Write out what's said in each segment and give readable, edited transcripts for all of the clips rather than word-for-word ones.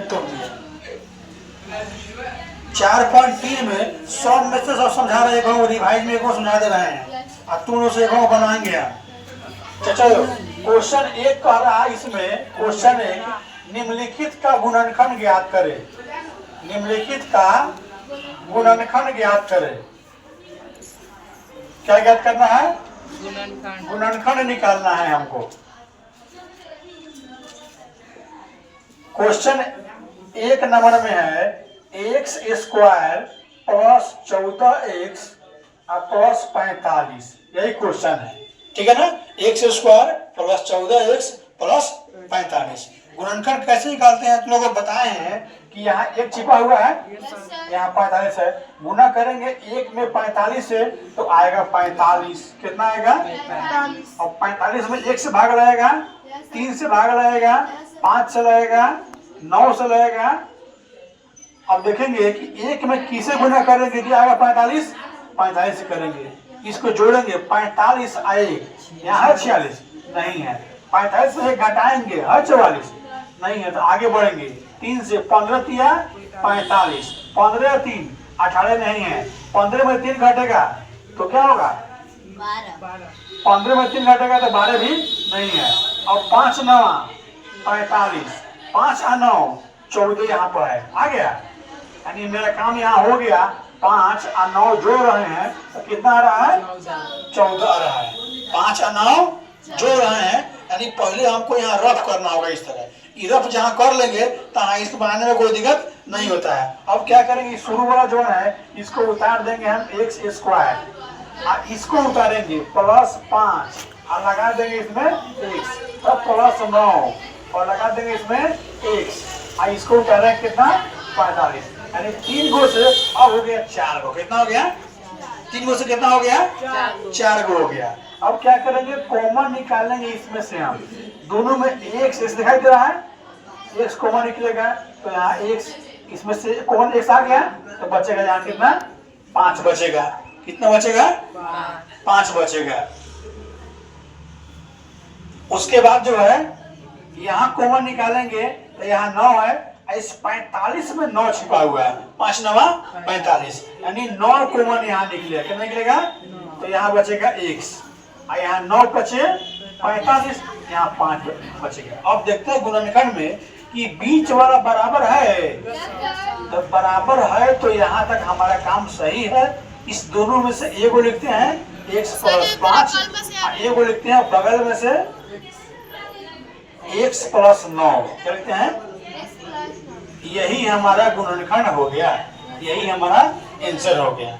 तोड़ दिया। 4.3 में सब में से सब समझा रहे हैं, रिवाइज में एक समझा दे रहे हैं और तुम से एक बनाएंगे आप। चलो क्वेश्चन एक कह रहा है, इसमें क्वेश्चन एक निम्नलिखित का गुणनखंड ज्ञात करे। निम्नलिखित का गुणनखंड ज्ञात करे। क्या ज्ञात करना है? गुणनखंड निकालना है हमको। क्वेश्चन एक नंबर में है x square plus 14x plus 45, यही क्वेश्चन है, ठीक है ना। X square plus 14x plus 45 गुणनखंड कैसे निकालते हैं? तुम लोगों को बताए हैं कि यहाँ एक छिपा हुआ है, यहाँ 45 है, गुना करेंगे एक में 45 से तो आएगा 45। कितना आएगा? 45। और 45 में 1 से भाग लगेगा, 3 से भाग लगेगा, 5 से लगेगा, 9 से लगेगा। अब देखेंगे कि एक में किसे गुना करेंगे कि आएगा 45, 45 से करेंगे, इसको जोड़ेंगे 45 आएगा, यहाँ है 46 नहीं है, 45 से घटाएंगे है 44 नहीं है, तो आगे बढ़ेंगे 3 से 15 किया 45, 15 3 18 नहीं है, 15 में 3 घटेगा तो क्या होगा? 15 में 3 घटेगा तो 12 भी नहीं है। और 5 9 45, 5 और 9 14 यहाँ पर है, आ गया। यानी मेरा काम यहाँ हो गया। 5 और 9 जोड़ रहे हैं तो कितना आ रहा है? 14 आ रहा है। 5 और 9 जोड़ रहे हैं, यानी पहले हमको यहाँ रफ करना होगा इस तरह। रफ जहाँ कर लेंगे तो इसको बनाने में कोई दिक्कत नहीं होता है। अब क्या करेंगे, शुरू वाला जोड़ है इसको उतार देंगे हम एक्स स्क्वायर, और इसको उतारेंगे प्लस 5 और लगा देंगे इसमें एक्स, तब प्लस 9 और लगा देंगे इसमें एक्स, और इसको उतारेंगे कितना? 45। यानी 3 गो से अब हो गया 4 गो। कितना हो गया? 3 गो से कितना हो गया? 4 गो हो गया। अब क्या करेंगे, कॉमन निकालेंगे इसमें से हम। दोनों में एक्स दिखाई दे रहा है, एक्स कॉमन निकलेगा तो यहाँ एक्स, इसमें से कॉमन एक्स आ गया तो बचेगा यहाँ कितना? 5 बचेगा। कितना बचेगा? 5 बचेगा। उसके बाद जो है यहाँ कॉमन निकालेंगे तो यहाँ 9 है, इस 45 में 9 छिपा हुआ है, 5 9 45, यानी 9 कॉमन यहाँ निकलेगा। कितना निकलेगा? तो यहाँ बचेगा x, और यहाँ 9 बचे 45, यहाँ 5 बचेगा। अब देखते हैं गुणनखंड में कि बीच वाला बराबर है, तो बराबर है तो यहाँ तक हमारा काम सही है। इस दोनों में से एगो लिखते हैं x प्लस 5, और एगो लिखते हैं बगल में से x प्लस 9, क्या लिखते हैं? यही हमारा गुणनखंड हो गया, यही हमारा आंसर हो गया।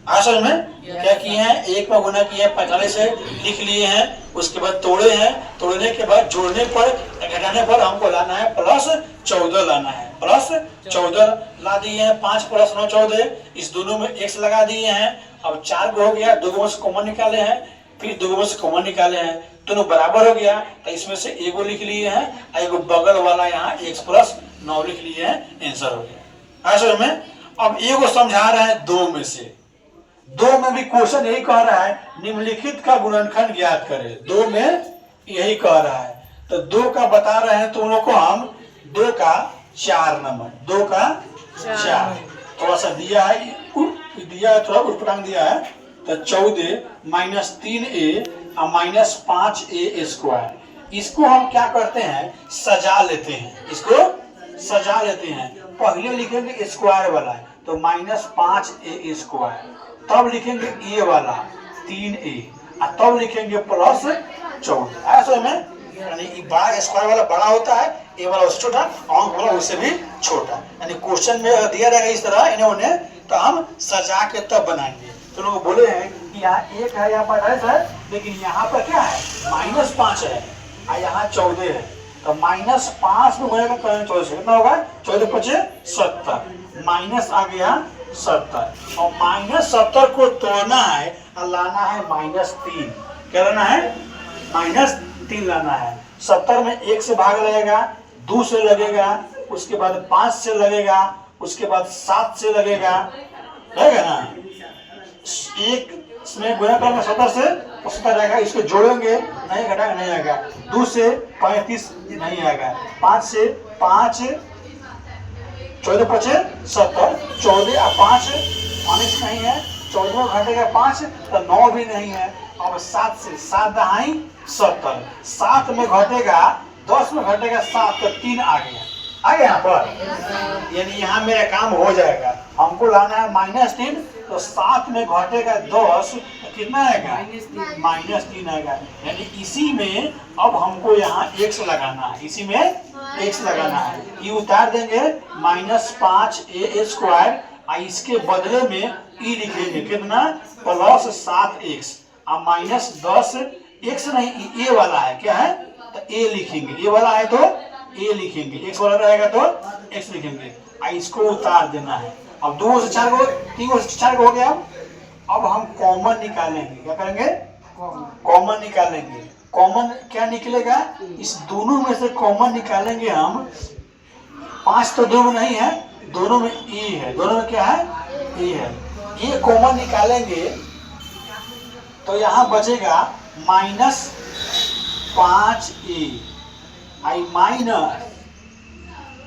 असल में क्या किए हैं, एक में गुना किए 45 है, लिख लिए हैं, उसके बाद तोड़े हैं, तोड़ने के बाद जोड़ने पर घटाने पर हमको लाना है प्लस 14 लाना है, प्लस 14 ला दिए हैं। 5 प्लस 9 14, इस दोनों में x लगा दिए हैं। अब 4 गो हो गया, 2 गो से कॉमन निकाले हैं, फिर 2 गो से कॉमन निकाले हैं, दोनों बराबर हो गया तो इसमें से एगो लिख लिए हैं, एगो बगल वाला यहाँ x प्लस 9 लिख लिए हैं, आंसर हो गया। असल में अब एगो समझा रहे हैं 2 में से, 2 में भी क्वेश्चन यही कह रहा है निम्नलिखित का गुणनखंड ज्ञात करें। 2 में यही कह रहा है, तो 2 का बता रहे हैं तुम लोग को हम। 2 का 4 नंबर, 2 का 4 थोड़ा सा दिया है, थोड़ा उठपटांग दिया है, तो 14 माइनस 3a और माइनस 5a स्क्वायर। इसको हम क्या करते हैं, सजा लेते हैं, इसको सजा लेते हैं। पहले लिखेंगे स्क्वायर वाला तो माइनस 5a स्क्वायर, तब लिखेंगे ए वाला 3a, और तब लिखेंगे प्लस 14। ऐसे में यानी बड़ा स्क्वायर वाला बड़ा होता है, ए वाला उससे छोटा, अंक वाला उससे भी छोटा। यानी क्वेश्चन में अगर दिया रहेगा इस तरह इन्हें उन्हें, तो हम सजा के तब बनाएंगे। तो लोग बोले हैं कि यहाँ 1 है, यहाँ पर 28 है, लेकिन यहाँ पर क्या है, माइनस 5 है और यहाँ 14 है, तो माइनस 5 में गुणा करें 14 से कितना होगा? 14 5 70, माइनस आ गया 70, और माइनस 70 को तोड़ना है और लाना है माइनस 3। क्या लाना है? माइनस 3 लाना है। 70 में 1 से भाग लगेगा, 2 से लगेगा, उसके बाद 5 से लगेगा, उसके बाद 7 से लगेगा, ना 1 इसमें गुणा करेंगे 70 से 70 आएगा, इसको जोड़ेंगे नहीं घटाएंगे नहीं आएगा। 2 से 35 नहीं आएगा, 5 से 5 14 पचे 70, 14 और 5 19 नहीं है, 14 में घटेगा 5 तो 9 भी नहीं है। अब 7 से 7 दहाई 70, 7 में घटेगा 10 में घटेगा 7 तो 3 आ गया यहाँ पर, यानी यहाँ मेरा काम हो जाएगा। हमको लाना है -3, तो 7 में घटेगा 10 तो कितना आएगा -3 आएगा। यानी इसी में अब हमको यहाँ x लगाना है, इसी में x लगाना है। ये उतार देंगे -5a² और इसके बदले में e लिखेंगे कितना +7x और -10 x नहीं a वाला है, क्या है तो a लिखेंगे, a वाला है तो a लिखेंगे, x वाला रहेगा तो x लिखेंगे और इसको उतार देना है। अब 2 से 4 को 3 से 4 हो गया। अब हम कॉमन निकालेंगे, क्या करेंगे कॉमन निकालेंगे। कॉमन क्या निकलेगा, इस दोनों में से कॉमन निकालेंगे हम। 5 तो 2 में नहीं है, दोनों में e है, दोनों में क्या है e है। ये कॉमन निकालेंगे तो यहाँ बचेगा -5a आई माइनस,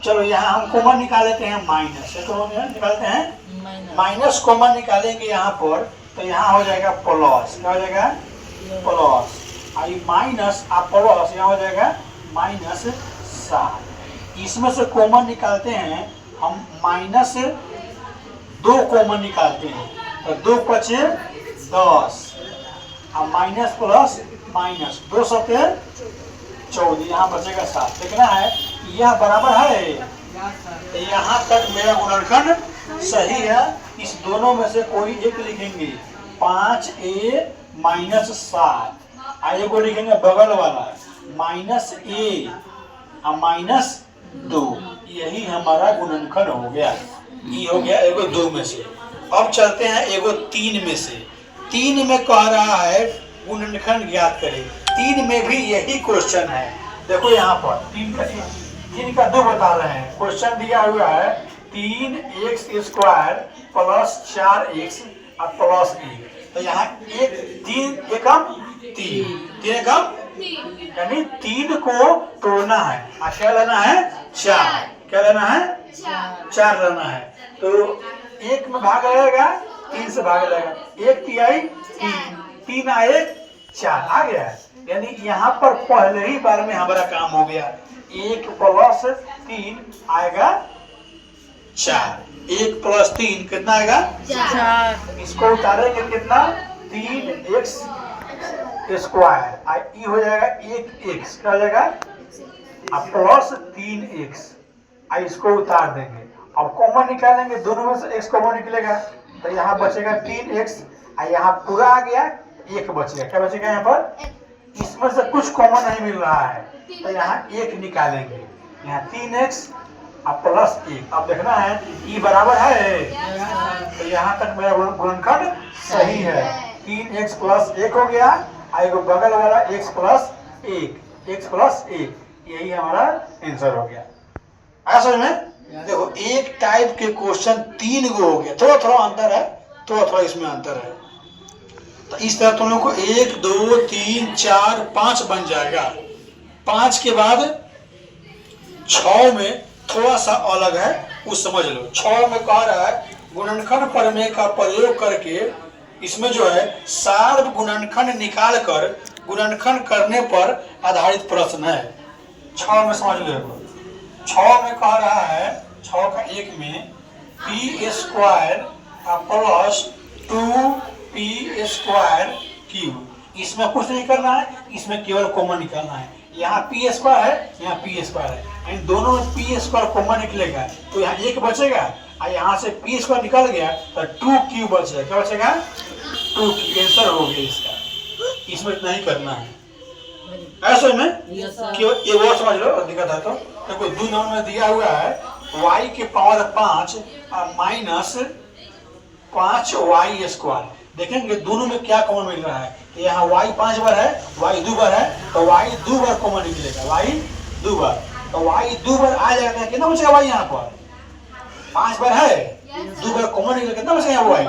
चलो यहाँ हम कॉमन निकाल लेते हैं माइनस, निकालते हैं माइनस कॉमन निकालेंगे यहाँ पर, तो यहाँ हो जाएगा प्लस, क्या हो जाएगा प्लस आई माइनस आ प्लस, यहाँ हो जाएगा -7। इसमें से कॉमन निकालते हैं हम, -2 कॉमन निकालते हैं तो 2 पचे 10 और माइनस प्लस माइनस 2 सत्ते 14, यहाँ बचेगा 7। देखना है यह बराबर है, यहाँ तक मेरा गुणनखंड सही है। इस दोनों में से कोई एक लिखेंगे 5a -7 और एक को लिखेंगे बगल वाला -a और -2, यही हमारा गुणनखंड हो गया। ये हो गया एगो 2 में से। अब चलते हैं एगो 3 में से। 3 में कह रहा है गुणनखंड ज्ञात करें। 3 में भी यही क्वेश्चन है। देखो यहाँ पर 3 का 2 बता रहे हैं। क्वेश्चन दिया हुआ है 3x² + 4x और +1। तो यहाँ 3 एकम 3 यानी 3 को तोड़ना है और क्या लेना है 4, क्या लेना है 4 लेना है। तो 1 में भाग लगेगा 3 से भाग लगेगा, 1 तिहाई 3 आए 4 आ गया है। यानी यहाँ पर पहले ही बार में हमारा काम हो गया। 1 + 3 आएगा 4, 1 + 3 कितना आएगा 4। इसको उतारेंगे कितना 3x² ई हो जाएगा 1x, क्या हो जाएगा प्लस 3x। इसको उतार देंगे। अब कॉमन निकालेंगे, दोनों में से x कॉमन निकलेगा तो यहाँ बचेगा 3x और यहाँ पूरा आ गया 1 बचेगा, क्या बचेगा यहाँ पर। इसमें से कुछ कॉमन नहीं मिल रहा है तो यहाँ 1 निकालेंगे, यहाँ 3x और +1। अब देखना है ई बराबर है, तो यहाँ तक मेरा गुणनखंड सही है। 3x + 1 हो गया और बगल वाला x + 1, यही हमारा आंसर हो गया। आया समझ में। देखो एक टाइप के क्वेश्चन 3 गो हो गया, थोड़ा अंतर है, थोड़ा इसमें अंतर है। तो इस तरह तुम लोग को 1 2 3 4 5 बन जाएगा। 5 के बाद 6 में थोड़ा सा अलग है, वो समझ लो। 6 में कह रहा है गुणनखंड प्रमेय का प्रयोग करके इसमें जो है सार्व गुणनखंड निकाल कर गुणनखंड करने पर आधारित प्रश्न है। 6 में समझ लो। 6 में कह रहा है 6 का 1 में p² + 2p², इसमें कुछ नहीं करना है, इसमें केवल कॉमन निकालना है। यहाँ p² है, यहाँ p² है, इन दोनों में p² कॉमन निकलेगा तो यहाँ 1 बचेगा और यहाँ से p² निकल गया तो 2q बचेगा, क्या बचेगा 2q। आंसर हो गया इसका, इसमें इतना ही करना है। ऐसे में केवल ये वो समझ लो दिक्कत है। तो देखो 2 नंबर में दिया हुआ है y⁵ -5y²। देखेंगे दोनों में क्या कॉमन मिल रहा है। तो यहाँ y 5 बार है, y 2 बार है, तो y 2 बार कॉमन निकलेगा, y 2 बार। तो y 2 बार आ जाएगा, कितना बचेगा y यहाँ पर 5 बार है, 2 बार कॉमन निकलेगा, कितना बचेगा y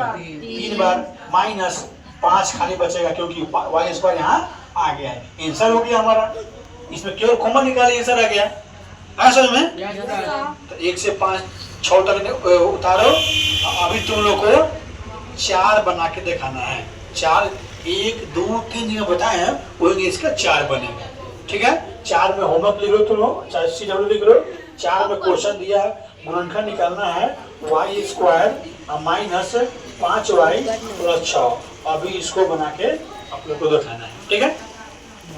3 बार। -5 खाली बचेगा क्योंकि y² यहाँ आ गया है। आंसर हो गया हमारा। इसमें केवल कॉमन निकाले, आंसर आ गया। हाँ समझ में? तो 1 से 5 6 तक उतारो। अभी तुम लोग को 4 बना के दिखाना है। 4 1 2 3 जो बताए हैं वही इसका 4 बनेगा। ठीक है, 4 में होमवर्क लिख लो तुम लोग, चाहे CW लिख लो। 4 में क्वेश्चन दिया है, गुणनखंड निकालना है y² माइनस 5y प्लस 6। अभी इसको बना के आप लोग को दिखाना है। ठीक है।